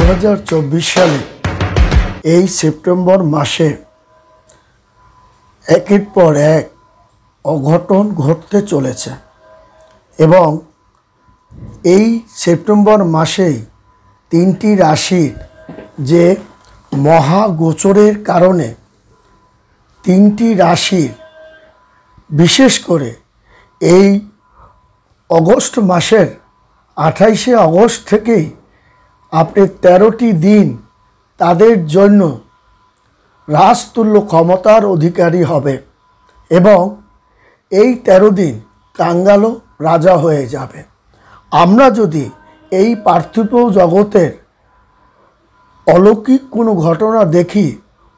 2024 সালে এই সেপ্টেম্বর মাসে একের পর এক অঘটন ঘটতে চলেছে এবং এই সেপ্টেম্বর মাসেই তিনটি রাশির যে মহাগোচরের কারণে তিনটি রাশির বিশেষ করে এই অগস্ট মাসের 28শে অগস্ট থেকেই আপনি 13টি দিন তাদের জন্য রাজতুল্য ক্ষমতার অধিকারী হবে এবং এই 13 দিন কাঙ্গালও রাজা হয়ে যাবে। আমরা যদি এই পার্থিব জগতের অলৌকিক কোনো ঘটনা দেখি,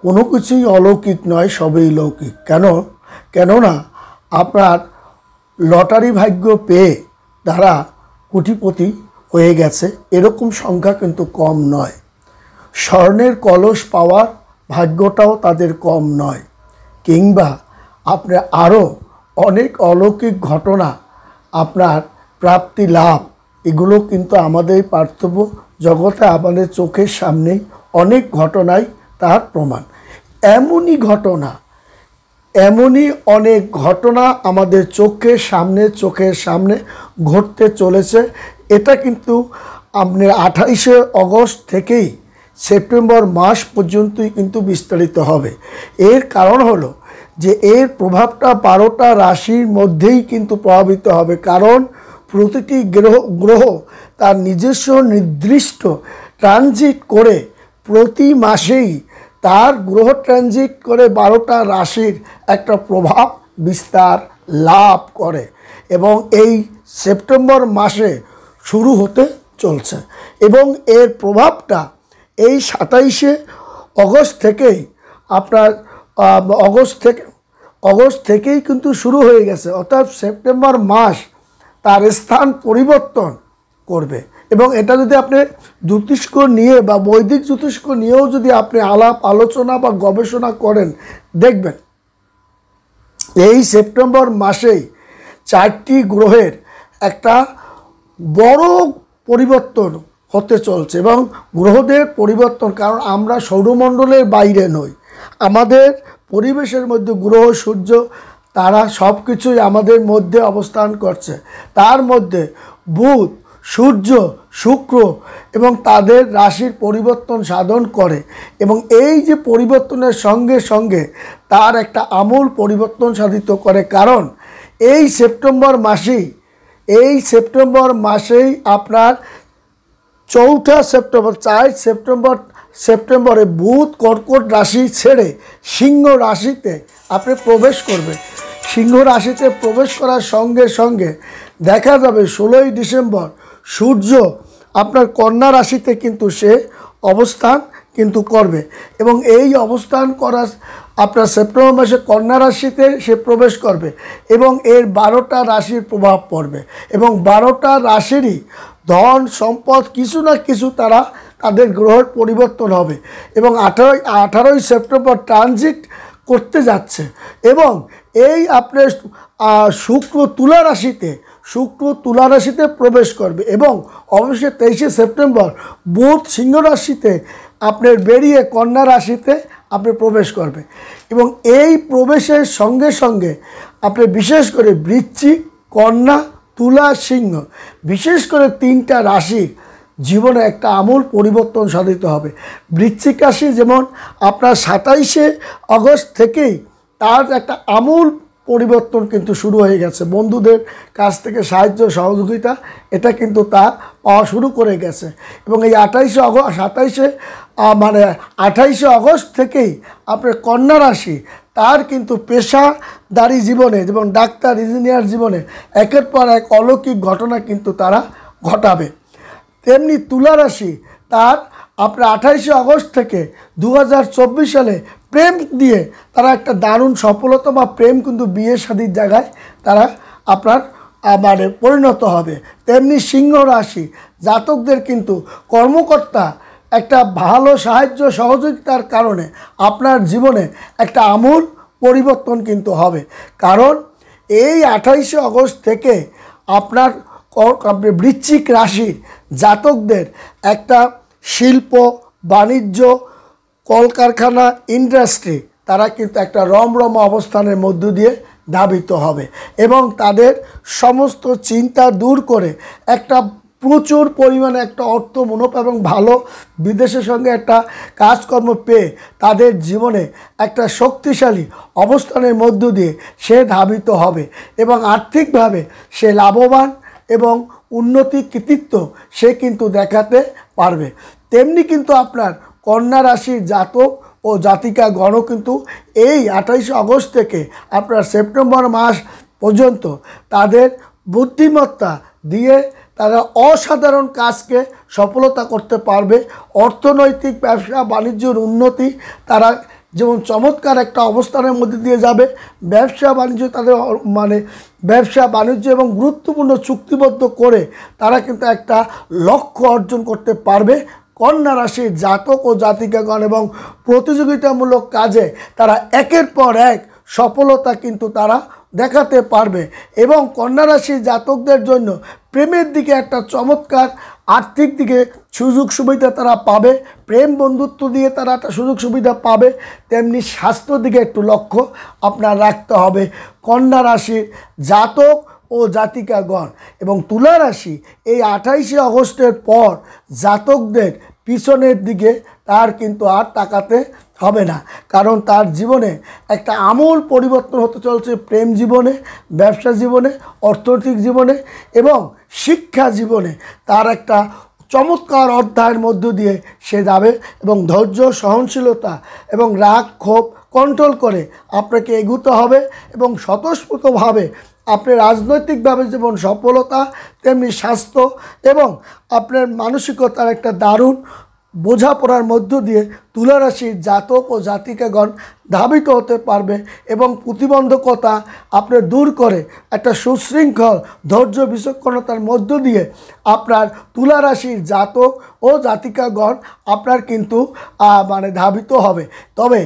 কোনো কিছুই অলৌকিক নয়, সবই লৌকিক। কেননা আপনার লটারি ভাগ্য পেয়ে তারা কোটিপতি হয়ে গেছে এরকম সংখ্যা কিন্তু কম নয়। স্বর্ণের কলস পাওয়ার ভাগ্যটাও তাদের কম নয়, কিংবা আপনার আরও অনেক অলৌকিক ঘটনা আপনার প্রাপ্তি লাভ, এগুলো কিন্তু আমাদের পার্থিব জগতে আমাদের চোখের সামনেই অনেক ঘটনাই তার প্রমাণ। এমনই অনেক ঘটনা আমাদের চোখের সামনে ঘটতে চলেছে। এটা কিন্তু আপনার 28শে অগস্ট থেকেই সেপ্টেম্বর মাস পর্যন্তই কিন্তু বিস্তারিত হবে। এর কারণ হলো যে এর প্রভাবটা 12টা রাশির মধ্যেই কিন্তু প্রভাবিত হবে, কারণ প্রতিটি গ্রহ তার নিজস্ব নির্দিষ্ট ট্রানজিট করে প্রতি মাসেই তার গ্রহ ট্রানজিট করে 12টা রাশির একটা প্রভাব বিস্তার লাভ করে এবং এই সেপ্টেম্বর মাসে শুরু হতে চলছে এবং এর প্রভাবটা এই 27শে অগস্ট থেকেই আপনার অগস্ট থেকেই কিন্তু শুরু হয়ে গেছে। অর্থাৎ সেপ্টেম্বর মাস তার স্থান পরিবর্তন করবে এবং এটা যদি আপনি জ্যোতিষ্ক নিয়ে বা বৈদিক জ্যোতিষ্ক নিয়েও যদি আপনি আলাপ আলোচনা বা গবেষণা করেন, দেখবেন এই সেপ্টেম্বর মাসেই 4টি গ্রহের একটা বড় পরিবর্তন হতে চলছে এবং গ্রহদের পরিবর্তন, কারণ আমরা সৌরমণ্ডলের বাইরে নই, আমাদের পরিবেশের মধ্যে গ্রহ সূর্য তারা সব কিছুই আমাদের মধ্যে অবস্থান করছে। তার মধ্যে বুধ সূর্য শুক্র এবং তাদের রাশির পরিবর্তন সাধন করে এবং এই যে পরিবর্তনের সঙ্গে সঙ্গে তার একটা আমূল পরিবর্তন সাধিত করে, কারণ এই সেপ্টেম্বর মাসেই আপনার 4 সেপ্টেম্বরে বুধ কর্কট রাশি ছেড়ে সিংহ রাশিতে আপনি প্রবেশ করবে। সিংহ রাশিতে প্রবেশ করার সঙ্গে সঙ্গে দেখা যাবে 16ই ডিসেম্বর সূর্য আপনার কন্যা রাশিতে কিন্তু সে অবস্থান কিন্তু করবে এবং এই অবস্থান করা আপনার সেপ্টেম্বর মাসে কন্যা রাশিতে সে প্রবেশ করবে এবং এর 12টা রাশির প্রভাব পড়বে এবং 12টা রাশিরই ধন সম্পদ কিছু না কিছু তাদের গ্রহের পরিবর্তন হবে এবং 18ই সেপ্টেম্বর ট্রানজিট করতে যাচ্ছে এবং এই আপনার শুক্র তুলা রাশিতে প্রবেশ করবে এবং অবশ্যই 23শে সেপ্টেম্বর বুধ সিংহ রাশিতে আপনার বেরিয়ে কন্যা রাশিতে আপনি প্রবেশ করবে এবং এই প্রবেশের সঙ্গে সঙ্গে আপনি বিশেষ করে বৃশ্চিক, কন্যা, তুলা, সিংহ, বিশেষ করে 3টা রাশির জীবনে একটা আমূল পরিবর্তন সাধিত হবে। বৃশ্চিক রাশি যেমন আপনার 27শে অগস্ট থেকেই তার একটা আমূল পরিবর্তন কিন্তু শুরু হয়ে গেছে। বন্ধুদের কাছ থেকে সাহায্য সহযোগিতা এটা কিন্তু তার পাওয়া শুরু করে গেছে এবং এই 28শে অগস্ট থেকেই আপনার কন্যা রাশি তার কিন্তু পেশাদারি জীবনে যেমন ডাক্তার, ইঞ্জিনিয়ার জীবনে একের পর এক অলৌকিক ঘটনা কিন্তু তারা ঘটাবে। তেমনি তুলা রাশি তার আপনার 28শে অগস্ট থেকে 2024 সালে প্রেম দিয়ে তারা একটা দারুণ সফলতা বা প্রেম কিন্তু বিয়ে শাদীর জায়গায় তারা আপনার পরিণত হবে। তেমনি সিংহ রাশি জাতকদের কিন্তু কর্মকর্তা একটা ভালো সাহায্য সহযোগিতার কারণে আপনার জীবনে একটা আমূল পরিবর্তন কিন্তু হবে, কারণ এই 28শে অগস্ট থেকে আপনার বৃশ্চিক রাশির জাতকদের একটা শিল্প, বাণিজ্য, কলকারখানা, ইন্ডাস্ট্রি তারা কিন্তু একটা রমরমা অবস্থানের মধ্য দিয়ে ধাবিত হবে এবং তাদের সমস্ত চিন্তা দূর করে একটা প্রচুর পরিমাণে একটা অর্থ মুনাফা এবং ভালো বিদেশের সঙ্গে একটা কাজকর্ম পেয়ে তাদের জীবনে একটা শক্তিশালী অবস্থানের মধ্য দিয়ে সে ধাবিত হবে এবং আর্থিকভাবে সে লাভবান এবং উন্নতি কৃতিত্ব সে কিন্তু দেখাতে পারবে। তেমনি কিন্তু আপনার কন্যা রাশির জাতক ও জাতিকাগণও কিন্তু এই 28 আগস্ট থেকে আপনার সেপ্টেম্বর মাস পর্যন্ত তাদের বুদ্ধিমত্তা দিয়ে তারা অসাধারণ কাজকে সফলতা করতে পারবে। অর্থনৈতিক ব্যবসা বাণিজ্যের উন্নতি তারা যেমন চমৎকার একটা অবস্থানের মধ্যে দিয়ে যাবে। ব্যবসা বাণিজ্য তাদের ব্যবসা বাণিজ্য এবং গুরুত্বপূর্ণ চুক্তিবদ্ধ করে তারা কিন্তু একটা লক্ষ্য অর্জন করতে পারবে। কন্যা রাশির জাতক ও জাতিকাগণ এবং প্রতিযোগিতামূলক কাজে তারা একের পর এক সফলতা কিন্তু তারা দেখাতে পারবে এবং কন্যা রাশির জাতকদের জন্য প্রেমের দিকে একটা চমৎকার আর্থিক দিকে সুযোগ সুবিধা তারা পাবে, প্রেম বন্ধুত্ব দিয়ে তারা একটা সুযোগ সুবিধা পাবে। তেমনি স্বাস্থ্য দিকে একটু লক্ষ্য আপনার রাখতে হবে কন্যা রাশির জাতক ও জাতিকাগণ। এবং তুলা রাশি এই 28 আগস্টের পর জাতকদের পিছনের দিকে তার কিন্তু আর তাকাতে হবে না, কারণ তার জীবনে একটা আমূল পরিবর্তন হতে চলছে। প্রেম জীবনে, ব্যবসা জীবনে, অর্থনৈতিক জীবনে এবং শিক্ষা জীবনে তার একটা চমৎকার অধ্যায়ের মধ্য দিয়ে সে যাবে এবং ধৈর্য, সহনশীলতা এবং রাগ ক্ষোভ কন্ট্রোল করে আপনাকে এগোতে হবে এবং স্বতঃস্ফূর্তভাবে আপনি রাজনৈতিকভাবে যেমন সফলতা তেমনি স্বাস্থ্য এবং আপনার মানসিকতার একটা দারুণ বোঝাপড়ার মধ্য দিয়ে তুলা রাশির জাতক ও জাতিকাগণ ধাবিত হতে পারবে এবং প্রতিবন্ধকতা আপনি দূর করে একটা সুশৃঙ্খল ধৈর্য বিচক্ষণতার মধ্য দিয়ে আপনার তুলা রাশির জাতক ও জাতিকাগণ আপনার কিন্তু ধাবিত হবে। তবে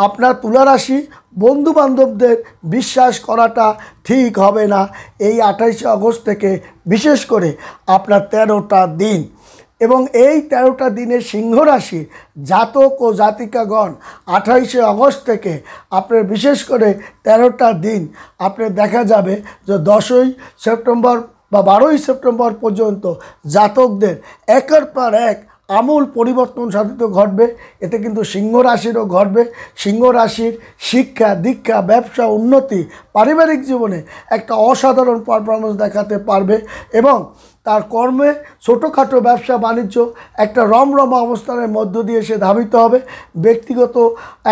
আপনার তুলা রাশি বন্ধুবান্ধবদের বিশ্বাস করাটা ঠিক হবে না এই 28 আগস্ট থেকে, বিশেষ করে আপনার 13টা দিন। এবং এই 13টা দিনের সিংহ রাশির জাতক ও জাতিকাগণ 28 আগস্ট থেকে আপনার বিশেষ করে 13টা দিন আপনার দেখা যাবে যে 10ই সেপ্টেম্বর বা 12ই সেপ্টেম্বর পর্যন্ত জাতকদের একের পর এক আমূল পরিবর্তন সাধিত ঘটবে। এতে কিন্তু সিংহ রাশিরও ঘটবে। সিংহ রাশির শিক্ষা দীক্ষা, ব্যবসা, উন্নতি, পারিবারিক জীবনে একটা অসাধারণ পারফরমেন্স দেখাতে পারবে এবং তার কর্মে ছোটোখাটো ব্যবসা বাণিজ্য একটা রমরমা অবস্থানের মধ্য দিয়ে সে ধাবিত হবে। ব্যক্তিগত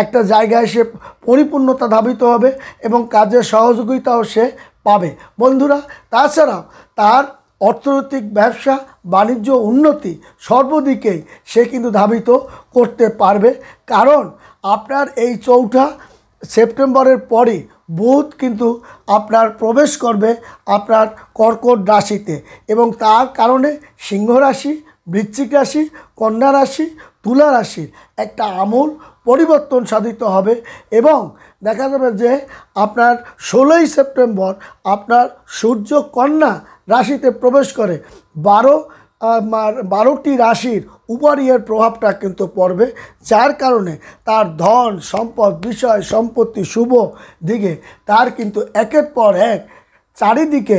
একটা জায়গায় সে পরিপূর্ণতা ধাবিত হবে এবং কাজের সহযোগিতাও সে পাবে বন্ধুরা। তাছাড়াও তার অর্থনৈতিক ব্যবসা বাণিজ্য উন্নতি সর্বদিকেই সে কিন্তু ধাবিত করতে পারবে, কারণ আপনার এই 4 সেপ্টেম্বরের পরে বুধ কিন্তু আপনার প্রবেশ করবে আপনার কর্কট রাশিতে এবং তার কারণে সিংহ রাশি, বৃশ্চিক রাশি, কন্যা রাশি, তুলা রাশির একটা আমূল পরিবর্তন সাধিত হবে এবং দেখা যাবে যে আপনার 16ই সেপ্টেম্বর আপনার সূর্য কন্যা রাশিতে প্রবেশ করে 12টি রাশির উপরই এর প্রভাবটা কিন্তু পড়বে, যার কারণে তার ধন সম্পদ বিষয় সম্পত্তি শুভ দিকে তার কিন্তু একের পর এক চারিদিকে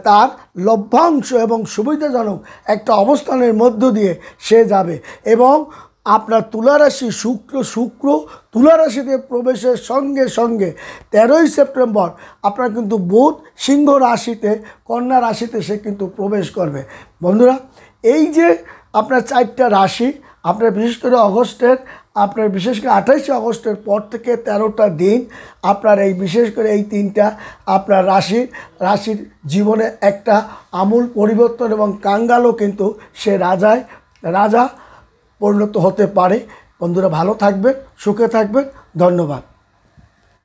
তার লভ্যাংশ এবং সুবিধাজনক একটা অবস্থানের মধ্য দিয়ে সে যাবে। এবং আপনার তুলা রাশি শুক্র তুলা রাশিতে প্রবেশের সঙ্গে সঙ্গে 13ই সেপ্টেম্বর আপনার কিন্তু বুধ সিংহ রাশিতে কন্যা রাশিতে সে কিন্তু প্রবেশ করবে বন্ধুরা। এই যে আপনার 4টা রাশি আপনার বিশেষ করে আপনার বিশেষ করে 28 আগস্টের পর থেকে 13টা দিন আপনার এই বিশেষ করে এই 3টা আপনার রাশির জীবনে একটা আমূল পরিবর্তন এবং কাঙ্গালও কিন্তু সে রাজা পরিণত হতে পারে। বন্ধুরা ভালো থাকবেন, সুখে থাকবেন, ধন্যবাদ।